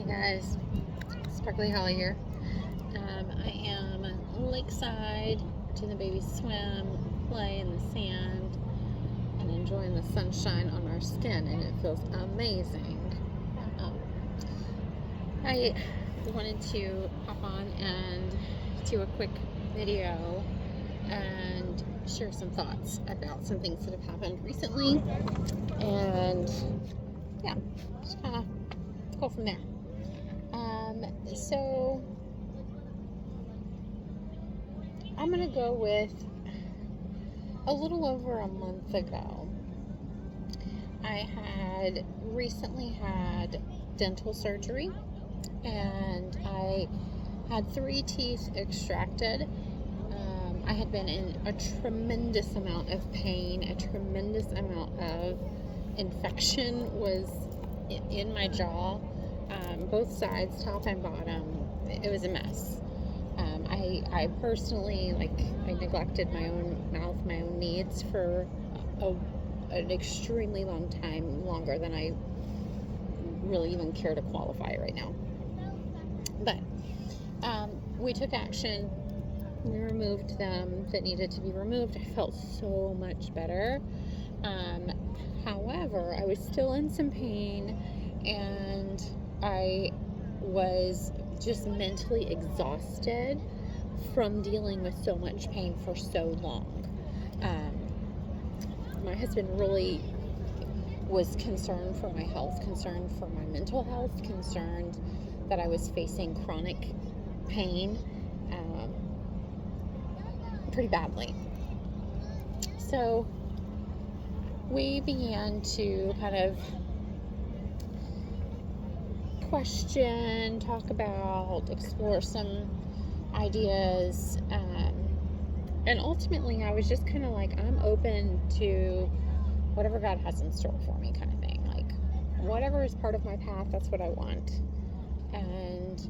Hey guys, Sparkly Holly here. I am lakeside, watching the babies swim, play in the sand, and enjoying the sunshine on our skin, and it feels amazing. I wanted to hop on and do a quick video and share some thoughts about some things that have happened recently, and yeah, just kind of go from there. So I'm gonna go with a little over a month ago. I had recently had dental surgery, and I had 3 teeth extracted. I had been in a tremendous amount of pain, a tremendous amount of infection was in my jaw, both sides, top and bottom. It was a mess. I personally, I neglected my own mouth, my own needs for an extremely long time, longer than I really even care to qualify right now. But we took action. We removed them that needed to be removed. I felt so much better. However, I was still in some pain, and I was just mentally exhausted from dealing with so much pain for so long. My husband really was concerned for my health, concerned for my mental health, concerned that I was facing chronic pain pretty badly. So we began to kind of question, talk about, explore some ideas, and ultimately I was just kind of like, I'm open to whatever God has in store for me, kind of thing. Like, whatever is part of my path, that's what I want. And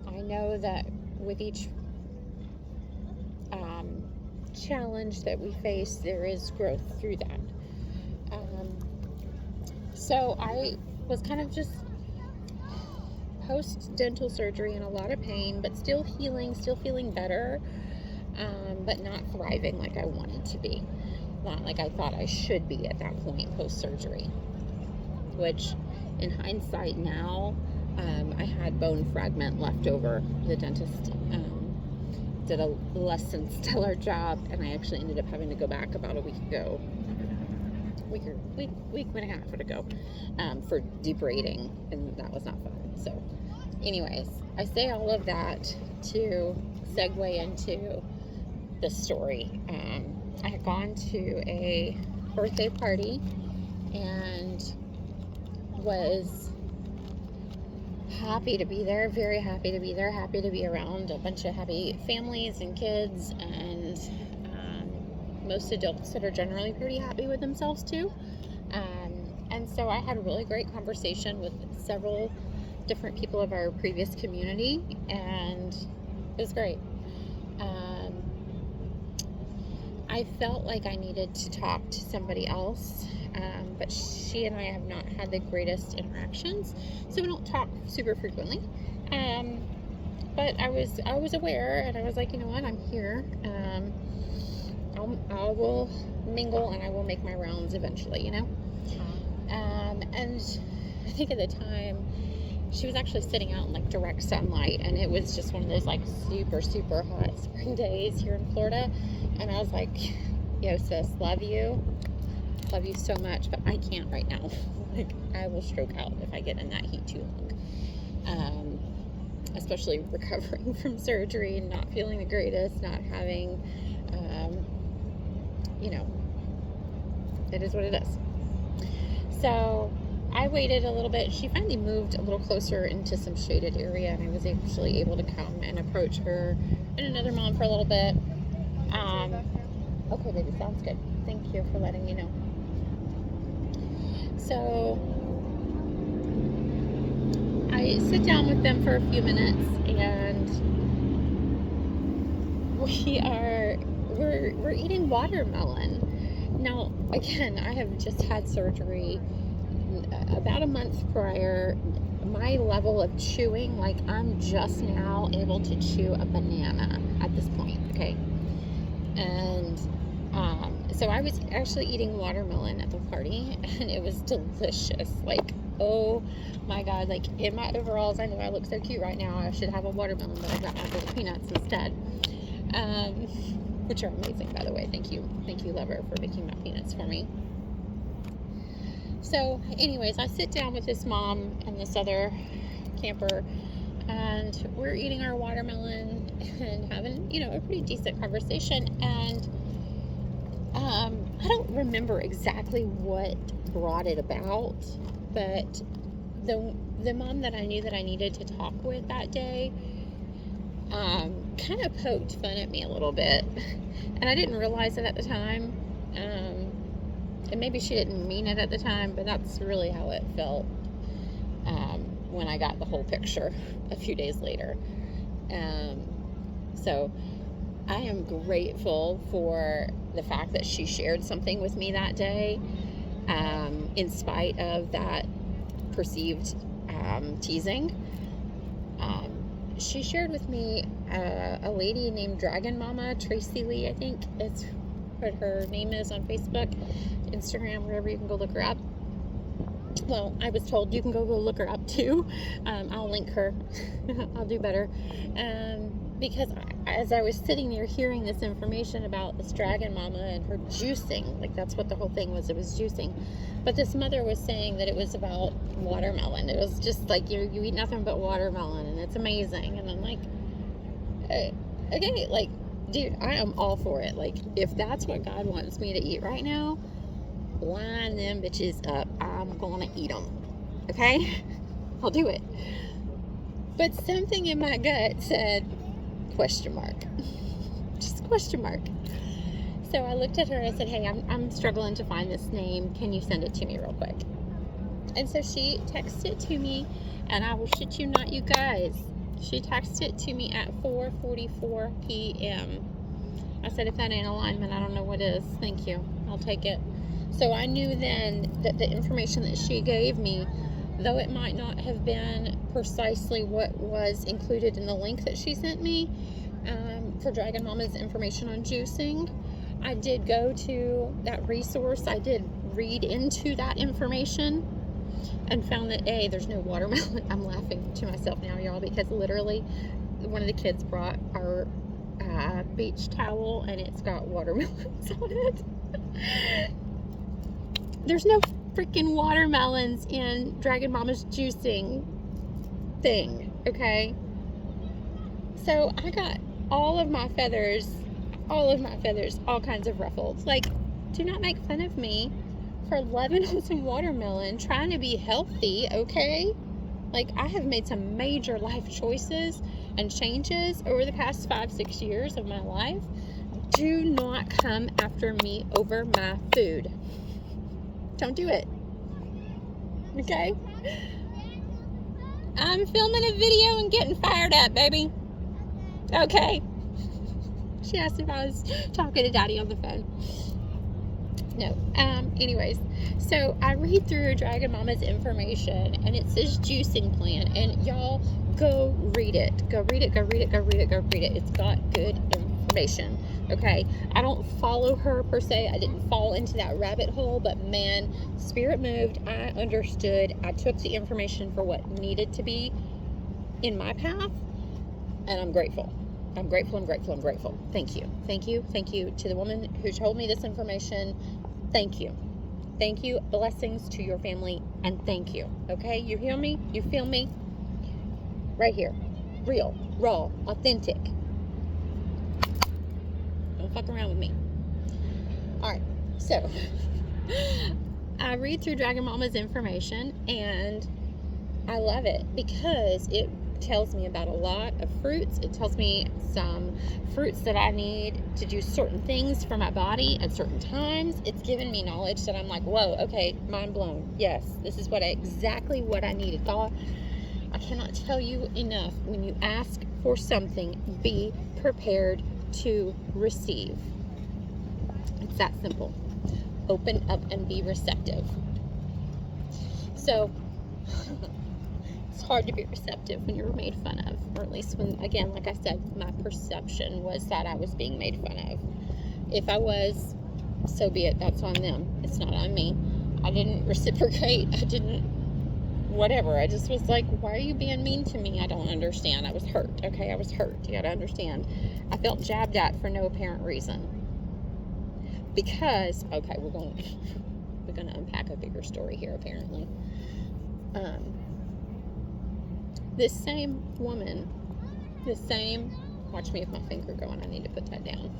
I know that with each challenge that we face, there is growth through that. So I was kind of just post dental surgery in a lot of pain, but still healing, still feeling better, but not thriving like I wanted to be, not like I thought I should be at that point post surgery. Which, in hindsight now, I had bone fragment left over. The dentist did a less than stellar job, and I actually ended up having to go back about a week and a half ago, for debriding, and that was not fun. So anyways, I say all of that to segue into the story. I had gone to a birthday party and was happy to be there, very happy to be there, happy to be around a bunch of happy families and kids, and most adults that are generally pretty happy with themselves too. And so I had a really great conversation with several different people of our previous community, and it was great. I felt like I needed to talk to somebody else, but she and I have not had the greatest interactions, so we don't talk super frequently. But I was aware, and I was like, you know what, I'm here. I will mingle, and I will make my rounds eventually, you know. And I think at the time, she was actually sitting out in direct sunlight, and it was just one of those super, super hot spring days here in Florida. And I was like, yo sis, love you so much, but I can't right now. I will stroke out if I get in that heat too long. Especially recovering from surgery and not feeling the greatest, not having, it is what it is. So I waited a little bit. She finally moved a little closer into some shaded area, and I was actually able to come and approach her and another mom for a little bit. Okay, baby, sounds good. Thank you for letting me know. So I sit down with them for a few minutes, and we're eating watermelon. Now, again, I have just had surgery about a month prior. my level of chewing, like I'm just now able to chew a banana at this point, okay? And so I was actually eating watermelon at the party, and it was delicious. Like, oh my God, like in my overalls, I know I look so cute right now. I should have a watermelon, but I got my little peanuts instead, which are amazing, by the way. Thank you, Lover, for making my peanuts for me. So anyways, I sit down with this mom and this other camper, and we're eating our watermelon and having, you know, a pretty decent conversation. And I don't remember exactly what brought it about, but the mom that I knew that I needed to talk with that day kind of poked fun at me a little bit, and I didn't realize it at the time. And maybe she didn't mean it at the time, but that's really how it felt when I got the whole picture a few days later. So I am grateful for the fact that she shared something with me that day, in spite of that perceived teasing. She shared with me a lady named Dragon Mama, Tracy Lee, I think it's what her name is on Facebook, Instagram, wherever you can go look her up. Well, I was told you can go look her up too. I'll link her. I'll do better. Because as I was sitting there hearing this information about this Dragon Mama and her juicing, like that's what the whole thing was, it was juicing. But this mother was saying that it was about watermelon. It was just like, you eat nothing but watermelon and it's amazing. And I'm like, okay, like, dude, I am all for it. Like, if that's what God wants me to eat right now, line them bitches up. I'm gonna eat them. Okay? I'll do it. But something in my gut said, question mark. Just question mark. So I looked at her and I said, hey, I'm struggling to find this name. Can you send it to me real quick? And so she texted it to me, and I will shit you not, you guys. She texted it to me at 4:44 p.m. I said, if that ain't alignment, I don't know what is. Thank you. I'll take it. So I knew then that the information that she gave me, though it might not have been precisely what was included in the link that she sent me for Dragon Mama's information on juicing, I did go to that resource. I did read into that information and found that, A, there's no watermelon. I'm laughing to myself now, y'all, because literally one of the kids brought our beach towel and it's got watermelons on it. There's no freaking watermelons in Dragon Mama's juicing thing, okay? So I got all kinds of ruffled. Like, do not make fun of me for loving on some watermelon, trying to be healthy, okay? Like, I have made some major life choices and changes over the past 5-6 years of my life. Do not come after me over my food. Don't do it. Okay? I'm filming a video and getting fired up, baby. Okay? She asked if I was talking to Daddy on the phone. No. Anyways, so I read through Dragon Mama's information, and it says juicing plan, and y'all go read it. Go read it, go read it, go read it, go read it. It's got good information. Okay? I don't follow her per se. I didn't fall into that rabbit hole, but man, spirit moved. I understood. I took the information for what needed to be in my path, and I'm grateful. I'm grateful, I'm grateful, I'm grateful. Thank you. Thank you. Thank you to the woman who told me this information. Thank you. Thank you. Blessings to your family, and thank you. Okay? You hear me? You feel me? Right here. Real, raw, authentic. Don't fuck around with me. Alright, so I read through Dragon Mama's information, and I love it because it tells me about a lot of fruits. It tells me some fruits that I need to do certain things for my body at certain times. It's given me knowledge that I'm like, whoa, okay, mind blown. Yes, this is exactly what I needed. God, I cannot tell you enough. When you ask for something, be prepared to receive. It's that simple. Open up and be receptive. So It's hard to be receptive when you're made fun of, or at least when, again, like I said, my perception was that I was being made fun of. If I was, so be it. That's on them. It's not on me. I didn't reciprocate. I didn't, whatever. I just was like, why are you being mean to me? I don't understand. I was hurt. Okay, I was hurt. You gotta understand. I felt jabbed at for no apparent reason. Because, okay, we're going to unpack a bigger story here, apparently. This same woman, watch me with my finger going, I need to put that down.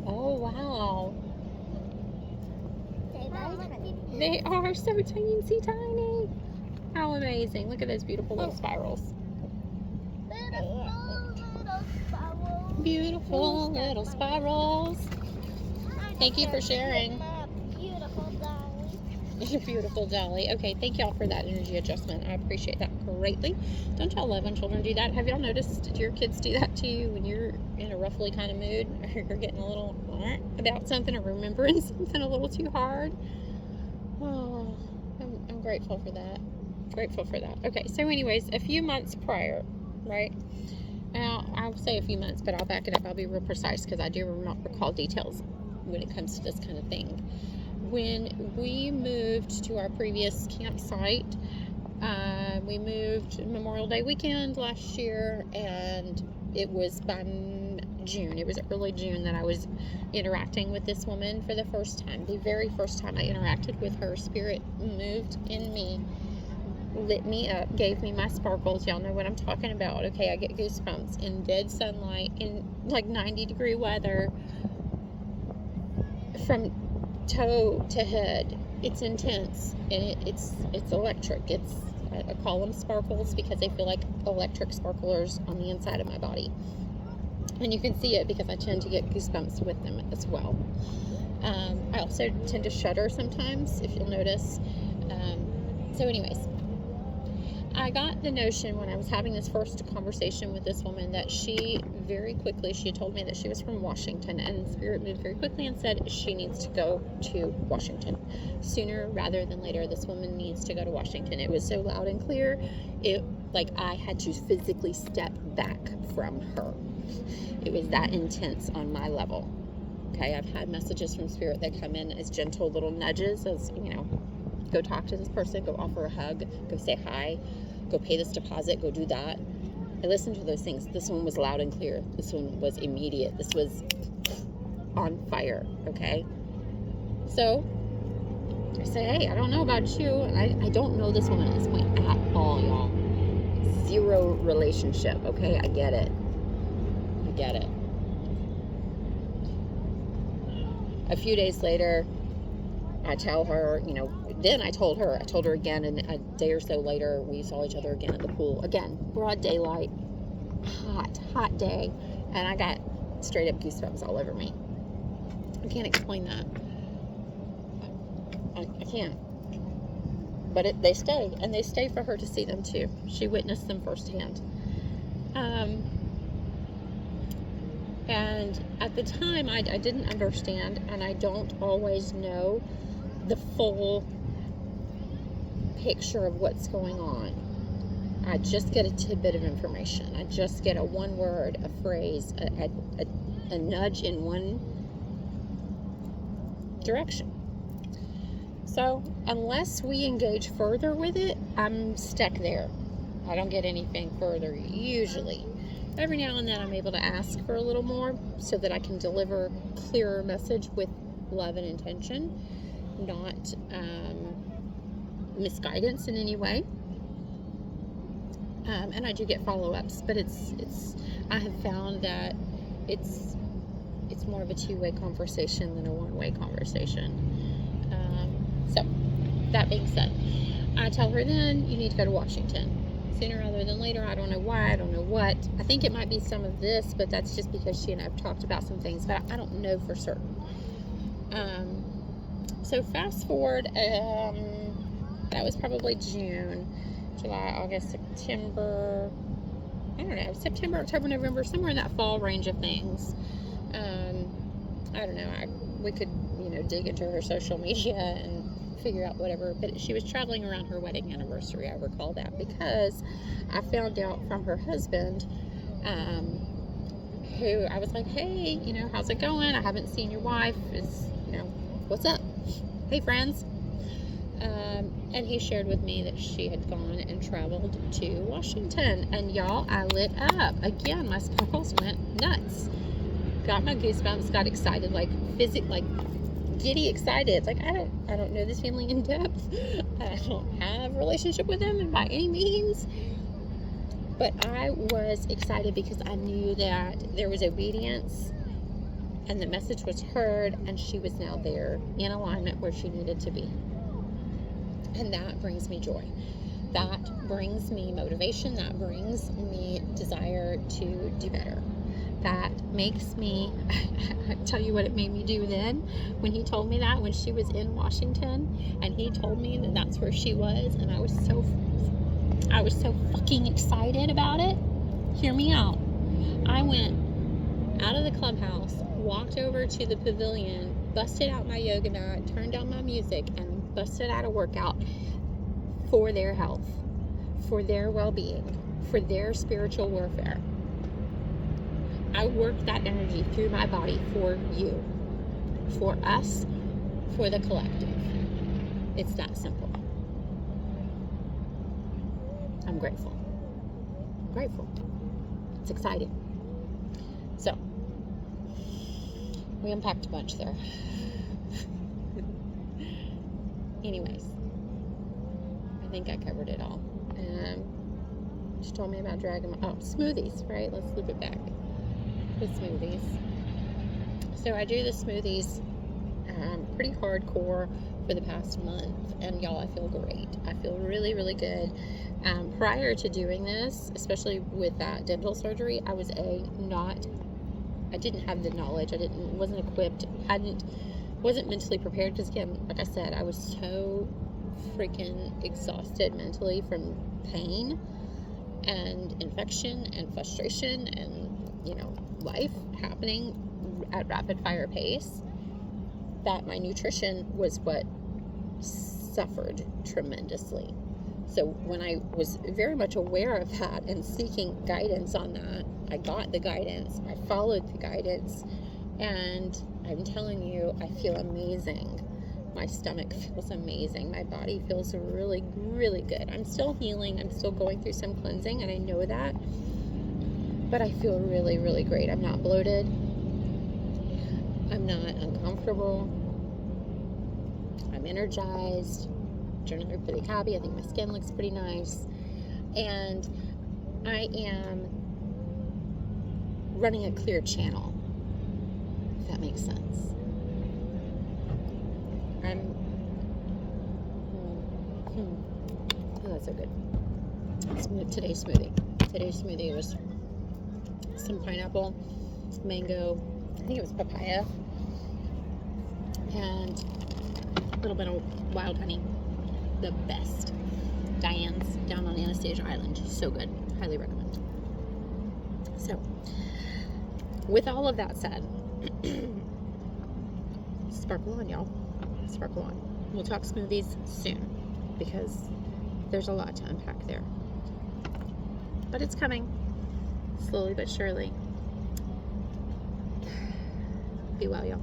Oh, wow. They are so teensy tiny. How amazing. Look at those beautiful little spirals. Beautiful little spirals. Thank you for sharing. Beautiful dolly. Okay, thank y'all for that energy adjustment. I appreciate that greatly. Don't y'all love when children do that? Have y'all noticed, do your kids do that to you when you're in a roughly kind of mood, or you're getting a little about something, or remembering something a little too hard? Oh, I'm grateful for that. Grateful for that. Okay, so anyways, a few months prior, right? Now, I'll say a few months, but I'll back it up. I'll be real precise because I do not recall details when it comes to this kind of thing. When we moved to our previous campsite, we moved Memorial Day weekend last year, and it was by June. It was early June that I was interacting with this woman for the first time. The very first time I interacted with her, spirit moved in me, lit me up, gave me my sparkles. Y'all know what I'm talking about. Okay, I get goosebumps in dead sunlight, in like 90-degree weather, from toe to head. It's intense, and it's electric. I call them sparkles because they feel like electric sparklers on the inside of my body, and you can see it because I tend to get goosebumps with them as well. I also tend to shudder sometimes, if you'll notice. So anyways, I got the notion when I was having this first conversation with this woman that she had told me that she was from Washington, and spirit moved very quickly and said she needs to go to Washington sooner rather than later. This woman needs to go to Washington. It was so loud and clear, I had to physically step back from her. It was that intense on my level. Okay, I've had messages from spirit that come in as gentle little nudges, as go talk to this person, go offer a hug, go say hi, go pay this deposit, go do that. I listened to those things. This one was loud and clear. This one was immediate. This was on fire, okay? So I say, hey, I don't know about you. I don't know this woman at this point at all, y'all. Zero relationship, okay? I get it. A few days later, I tell her, then I told her again, and a day or so later, we saw each other again at the pool. Again, broad daylight, hot day, and I got straight up goosebumps all over me. I can't explain that. I can't. But they stay, and they stay for her to see them too. She witnessed them firsthand. And at the time, I didn't understand, and I don't always know the full picture of what's going on. I just get a tidbit of information. I just get a one word, a phrase, a nudge in one direction. So unless we engage further with it, I'm stuck there. I don't get anything further usually. Every now and then I'm able to ask for a little more so that I can deliver clearer message with love and intention, not misguidance in any way. And I do get follow-ups, but I have found that it's more of a two-way conversation than a one-way conversation. So that being said, I tell her then you need to go to Washington sooner rather than later. I don't know why, I don't know what. I think it might be some of this, but that's just because she and I have talked about some things, but I don't know for certain. So fast forward, that was probably June, July, August, September, I don't know, September, October, November, somewhere in that fall range of things. I don't know, we could, dig into her social media and figure out whatever. But she was traveling around her wedding anniversary. I recall that because I found out from her husband, who I was like, hey, how's it going? I haven't seen your wife. What's up? Hey, friends. And he shared with me that she had gone and traveled to Washington. And y'all, I lit up. Again, my sparkles went nuts. Got my goosebumps, got excited, giddy excited. Like, I don't know this family in depth. I don't have a relationship with them by any means. But I was excited because I knew that there was obedience and the message was heard, and she was now there in alignment where she needed to be. And that brings me joy. That brings me motivation. That brings me desire to do better. That makes me, I tell you what it made me do then, when he told me that, when she was in Washington, and he told me that that's where she was, and I was so fucking excited about it. Hear me out. I went out of the clubhouse, walked over to the pavilion, busted out my yoga mat, turned down my music, and busted out a workout for their health, for their well-being, for their spiritual warfare. I worked that energy through my body for you, for us, for the collective. It's that simple. I'm grateful. It's exciting. So, we unpacked a bunch there. Anyways, I think I covered it all. She told me about smoothies, right? Let's loop it back. The smoothies. So I do the smoothies pretty hardcore for the past month, and y'all, I feel great. I feel really, really good. Prior to doing this, especially with that dental surgery, I didn't have the knowledge. Wasn't equipped, wasn't mentally prepared, because again, like I said, I was so freaking exhausted mentally from pain and infection and frustration and life happening at rapid fire pace, that my nutrition was what suffered tremendously. So when I was very much aware of that and seeking guidance on that, I got the guidance, I followed the guidance, and I'm telling you, I feel amazing. My stomach feels amazing. My body feels really, really good. I'm still healing. I'm still going through some cleansing, and I know that. But I feel really, really great. I'm not bloated. I'm not uncomfortable. I'm energized. Generally pretty happy. I think my skin looks pretty nice. And I am running a clear channel, if that makes sense. Oh, that's so good. Today's smoothie was some pineapple, mango, I think it was papaya, and a little bit of wild honey. The best. Diane's down on Anastasia Island. So good. Highly recommend. So, with all of that said, sparkle on, y'all. Sparkle on. We'll talk smoothies soon, because there's a lot to unpack there. But it's coming. Slowly but surely. Be well, y'all.